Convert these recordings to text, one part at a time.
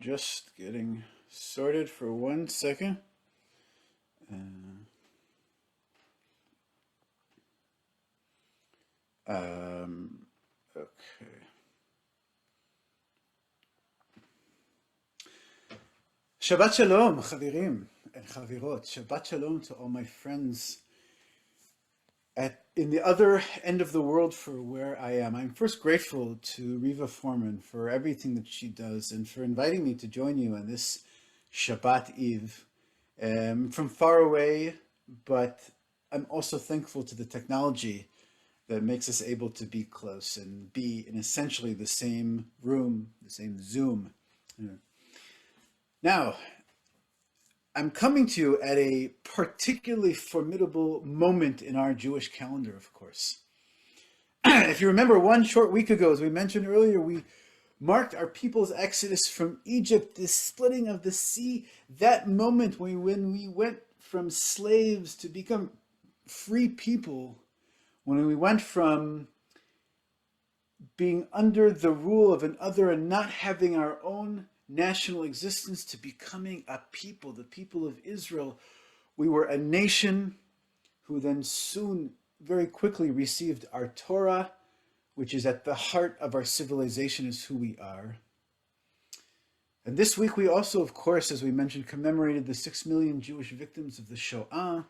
Just getting sorted for 1 second. Okay. Shabbat Shalom, Chavirim and Chavirot. Shabbat Shalom to all my friends in the other end of the world for where I am. I'm first grateful to Riva Foreman for everything that she does and for inviting me to join you on this Shabbat Eve from far away, but I'm also thankful to the technology that makes us able to be close and be in essentially the same room, the same Zoom. Now, I'm coming to you at a particularly formidable moment in our Jewish calendar, of course. If you remember, 1 short week ago, as we mentioned earlier, we marked our people's exodus from Egypt, the splitting of the sea, that moment when we went from slaves to become free people, when we went from being under the rule of another and not having our own national existence to becoming a people, the people of Israel. We were a nation who then soon, very quickly received our Torah, which is at the heart of our civilization, is who we are. And this week we also, of course, as we mentioned, commemorated the 6 million Jewish victims of the Shoah.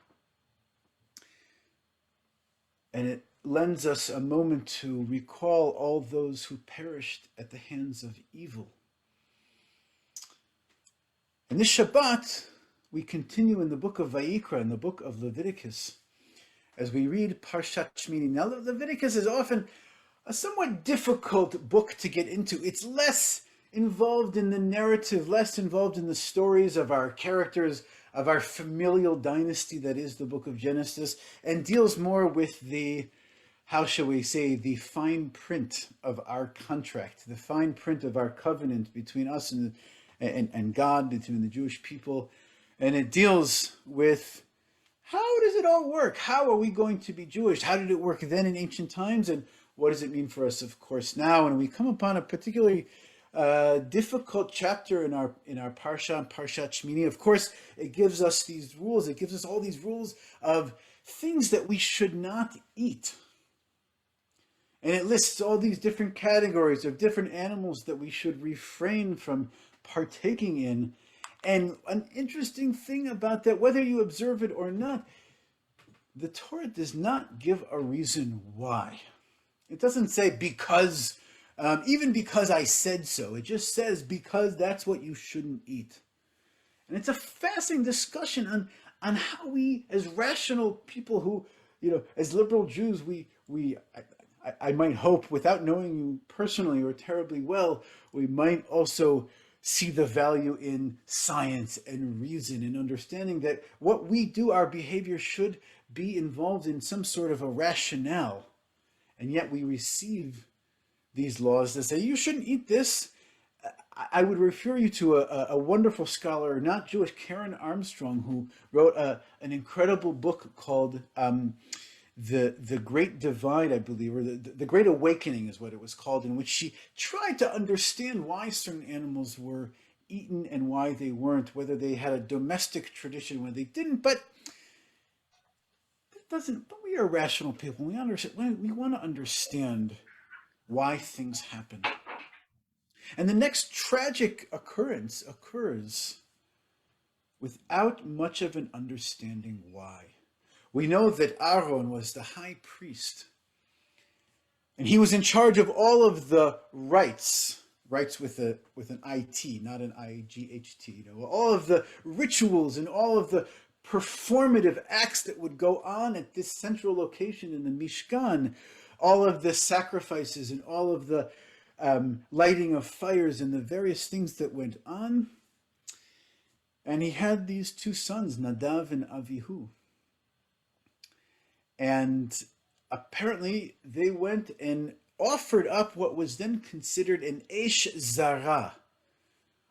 And it lends us a moment to recall all those who perished at the hands of evil. And this Shabbat, we continue in the book of Vayikra, in the book of Leviticus, as we read Parshat Shmini. Now, Leviticus is often a somewhat difficult book to get into. It's less involved in the narrative, less involved in the stories of our characters, of our familial dynasty that is the book of Genesis, and deals more with the, how shall we say, the fine print of our contract, the fine print of our covenant between us and God, between the Jewish people. And it deals with how does it all work? How are we going to be Jewish? How did it work then in ancient times? And what does it mean for us, of course, now? And we come upon a particularly difficult chapter in our Parshat Shmini. Of course, it gives us these rules. It gives us all these rules of things that we should not eat. And it lists all these different categories of different animals that we should refrain from partaking in. And an interesting thing about that, whether you observe it or not, the Torah does not give a reason why. It doesn't say because, even because I said so. It just says because that's what you shouldn't eat. And it's a fascinating discussion on how we, as rational people who, as liberal Jews, I might hope, without knowing you personally or terribly well, we might also see the value in science and reason and understanding that what we do, our behavior should be involved in some sort of a rationale. And yet we receive these laws that say, you shouldn't eat this. I would refer you to a wonderful scholar, not Jewish, Karen Armstrong, who wrote an incredible book called the Great Divide, I believe, or the Great Awakening is what it was called, in which she tried to understand why certain animals were eaten and why they weren't, whether they had a domestic tradition, whether they didn't. But we are rational people. We want to understand why things happen. And the next tragic occurrence occurs without much of an understanding why. We know that Aaron was the high priest, and he was in charge of all of the rites with an IT, not an IGHT, all of the rituals and all of the performative acts that would go on at this central location in the Mishkan, all of the sacrifices and all of the lighting of fires and the various things that went on. And he had these two sons, Nadav and Avihu. And apparently they went and offered up what was then considered an Esh Zara,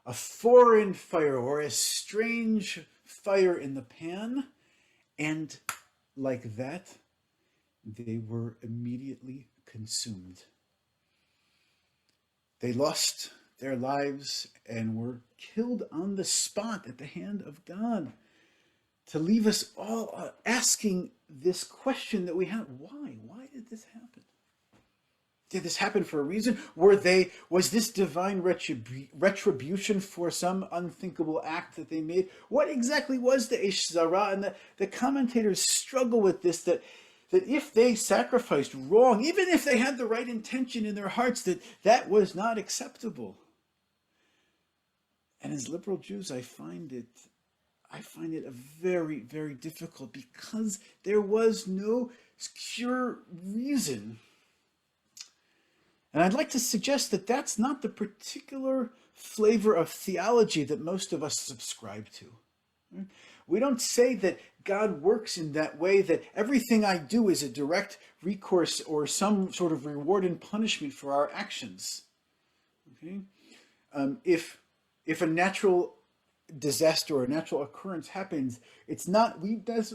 a foreign fire or a strange fire in the pan. And like that, they were immediately consumed. They lost their lives and were killed on the spot at the hand of God, to leave us all asking this question that we have: why? Why did this happen? Did this happen for a reason? Was this divine retribution for some unthinkable act that they made? What exactly was the Eish Zara? And the commentators struggle with this, that if they sacrificed wrong, even if they had the right intention in their hearts, that was not acceptable. And as liberal Jews, I find it a very, very difficult, because there was no pure reason. And I'd like to suggest that that's not the particular flavor of theology that most of us subscribe to. We don't say that God works in that way, that everything I do is a direct recourse or some sort of reward and punishment for our actions. Okay? If a natural disaster or a natural occurrence happens, we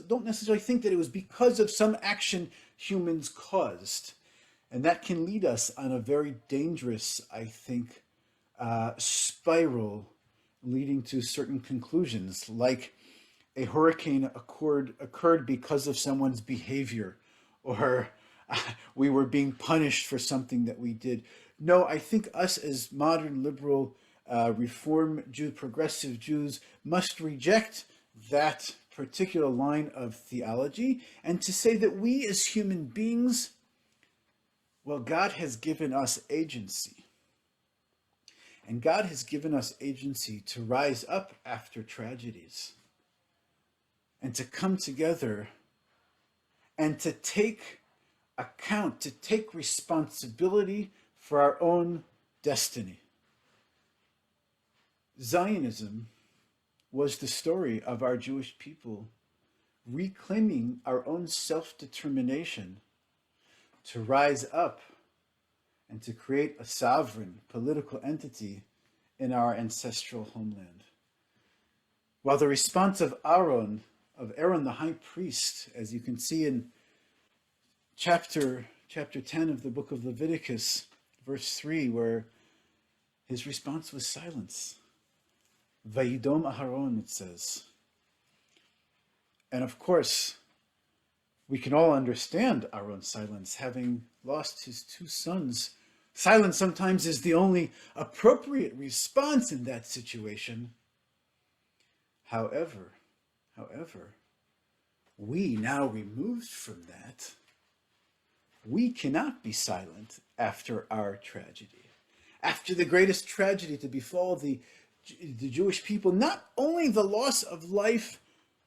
don't necessarily think that it was because of some action humans caused. And that can lead us on a very dangerous, I think, spiral leading to certain conclusions, like a hurricane occurred because of someone's behavior, or we were being punished for something that we did. No, I think us as modern liberal Reform Jews, progressive Jews, must reject that particular line of theology, and to say that we as human beings, well, God has given us agency. And God has given us agency to rise up after tragedies and to come together and to take account, to take responsibility for our own destiny. Zionism was the story of our Jewish people reclaiming our own self-determination to rise up and to create a sovereign political entity in our ancestral homeland. While the response of Aaron the high priest, as you can see in chapter 10 of the book of Leviticus, verse 3, where his response was silence. Vayidom Aharon, it says. And of course, we can all understand Aaron's silence, having lost his two sons. Silence sometimes is the only appropriate response in that situation. However, we now removed from that, we cannot be silent after our tragedy. After the greatest tragedy to befall the Jewish people, not only the loss of life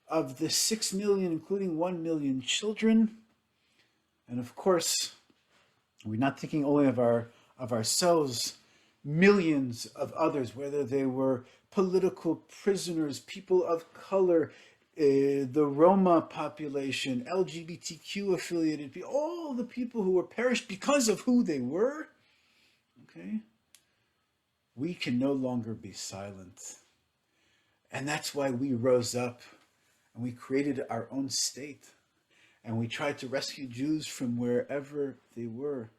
of the 6 million, including 1 million children, and of course, we're not thinking only of ourselves, millions of others, whether they were political prisoners, people of color, the Roma population, LGBTQ affiliated people, all the people who were perished because of who they were. Okay? We can no longer be silent. And that's why we rose up and we created our own state. And we tried to rescue Jews from wherever they were.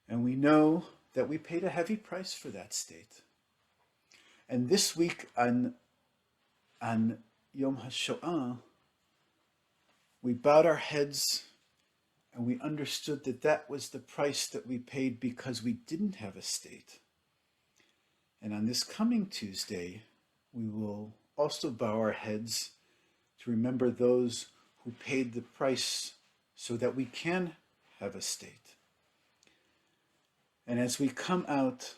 And we know that we paid a heavy price for that state. And this week on Yom HaShoah, we bowed our heads and we understood that that was the price that we paid because we didn't have a state. And on this coming Tuesday, we will also bow our heads to remember those who paid the price so that we can have a state. And as we come out,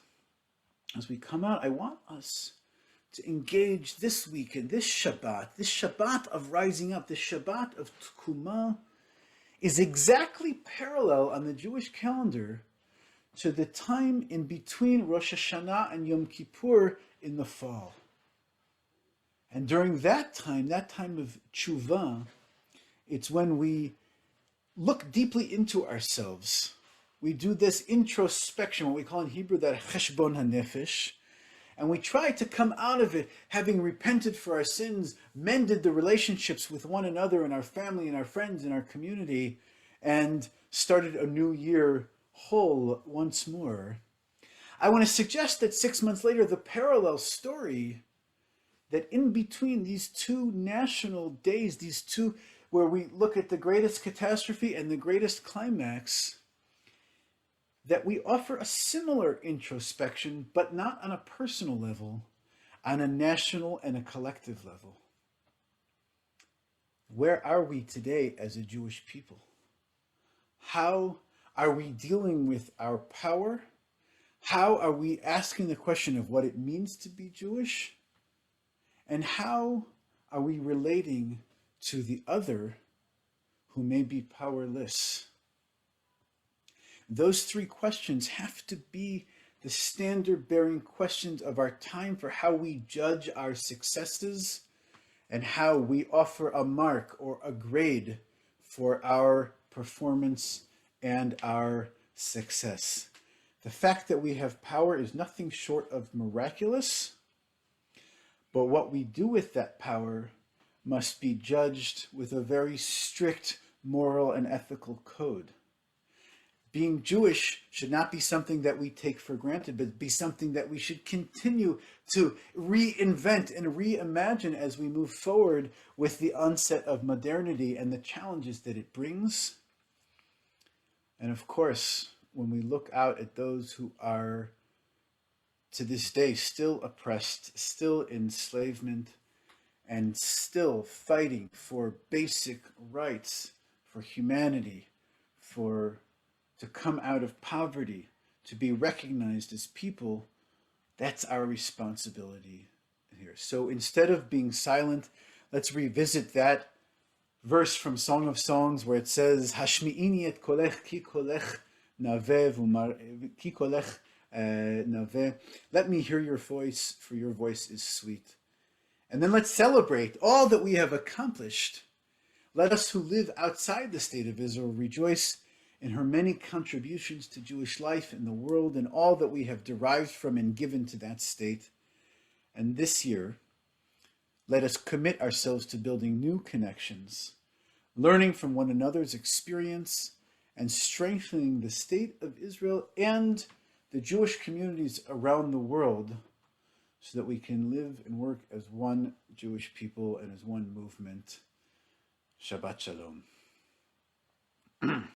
I want us to engage this week in this Shabbat of rising up, this Shabbat of Tkuma, is exactly parallel on the Jewish calendar to the time in between Rosh Hashanah and Yom Kippur in the fall. And during that time of tshuva, it's when we look deeply into ourselves. We do this introspection, what we call in Hebrew that cheshbon hanefesh, and we try to come out of it having repented for our sins, mended the relationships with one another and our family and our friends and our community, and started a new year whole once more. I want to suggest that 6 months later, the parallel story, that in between these two national days, these two where we look at the greatest catastrophe and the greatest climax, that we offer a similar introspection, but not on a personal level, on a national and a collective level. Where are we today as a Jewish people? How are we dealing with our power? How are we asking the question of what it means to be Jewish? And how are we relating to the other who may be powerless? Those three questions have to be the standard-bearing questions of our time for how we judge our successes and how we offer a mark or a grade for our performance and our success. The fact that we have power is nothing short of miraculous, but what we do with that power must be judged with a very strict moral and ethical code. Being Jewish should not be something that we take for granted, but be something that we should continue to reinvent and reimagine as we move forward with the onset of modernity and the challenges that it brings. And of course, when we look out at those who are to this day still oppressed, still in enslavement, and still fighting for basic rights, for humanity, to come out of poverty, to be recognized as people, that's our responsibility here. So instead of being silent, let's revisit that verse from Song of Songs where it says, Hashmi'ini et kolech ki kolech naveh ki kolech naveh. Let me hear your voice, for your voice is sweet. And then let's celebrate all that we have accomplished. Let us who live outside the state of Israel rejoice in her many contributions to Jewish life in the world and all that we have derived from and given to that state. And this year, let us commit ourselves to building new connections, learning from one another's experience, and strengthening the state of Israel and the Jewish communities around the world so that we can live and work as one Jewish people and as one movement. Shabbat Shalom.